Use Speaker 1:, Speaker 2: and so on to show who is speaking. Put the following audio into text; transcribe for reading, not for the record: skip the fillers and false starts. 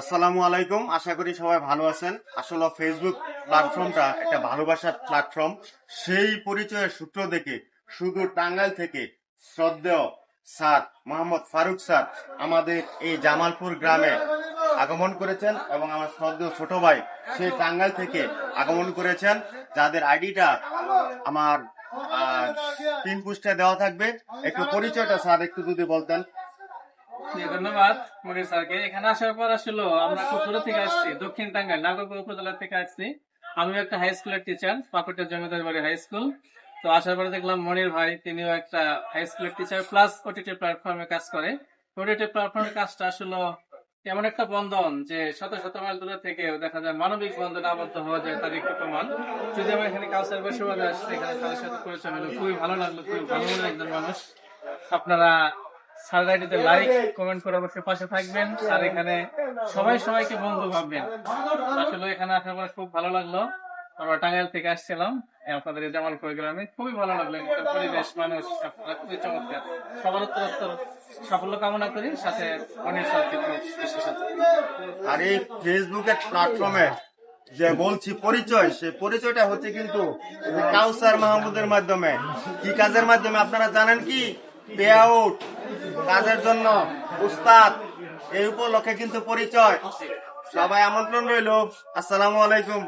Speaker 1: আসসালামু আলাইকুম, আশা করি সবাই ভালো আছেন। আসলে ফেসবুক প্ল্যাটফর্মটা একটা ভালোবাসার প্ল্যাটফর্ম। সেই পরিচয়ের সূত্র দেখে শুধু টাঙ্গাইল থেকে শ্রদ্ধেয় স্যার মোহাম্মদ ফারুক স্যার আমাদের এই জামালপুর গ্রামে আগমন করেছেন এবং আমার শ্রদ্ধেয় ছোট ভাই সেই টাঙ্গাইল থেকে আগমন করেছেন, যাদের আইডিটা আমার পিন পোস্টে দেওয়া থাকবে। একটু পরিচয়টা স্যার একটু যদি বলতেন।
Speaker 2: ধন্যবাদ মনির স্যারকে। এখানে আসার পর আসলে আমরা খুব দূর থেকে আসছি, দক্ষিণ টাঙ্গাইল নাগরপুর উপজেলা থেকে আসছি। আমি একটা হাই স্কুলের টিচার, পাকুটের জমিদার বাড়ি হাই স্কুল। তো আসার পরে দেখলাম মনির ভাই তিনিও একটা হাই স্কুলের টিচার প্লাস ওটিটি প্ল্যাটফর্মে কাজ করে। ওটিটি প্ল্যাটফর্মের কাজটা আসলে এমন একটা বন্ধন যে শত শত মাইল দূরে থেকে দেখা যায় মানবিক বন্ধনে আবদ্ধ হওয়া যায়, তার একটু প্রমাণ। যদি আমি এখানে কাউসার বসে আসছি, এখানে তাদের সাথে পরিচয় হলো, খুবই ভালো লাগলো, খুবই ভালো মনের একজন মানুষ। আপনারা স্যার আইডিতে লাইক কমেন্ট করে অবশ্যই পাশে থাকবেন। আর এখানে সবাই সবাইকে বন্ধু ভাববেন। আসলে এখানে আসার পর খুব ভালো লাগলো। আমরা টাঙ্গাইল থেকে আসছিলাম আপনাদের এই জামালপুর গ্রামে, খুবই ভালো লাগলো। এখানকার পরিবেশ, মানুষ আপনারা খুবই চমৎকার। সবার উত্তরোত্তর সাফল্য কামনা করি, সাথে অনেক
Speaker 1: আর এই ফেসবুকের প্ল্যাটফর্মে যে বলছি পরিচয়, সে পরিচয়টা হচ্ছে কিন্তু কাউসার মাহমুদের মাধ্যমে। কি কাজের মাধ্যমে আপনারা জানেন কি? পে আউট কাজের জন্য উস্তাদ, এই উপলক্ষে কিন্তু পরিচয়। সবাই আমন্ত্রণ রইল। আসসালামু আলাইকুম।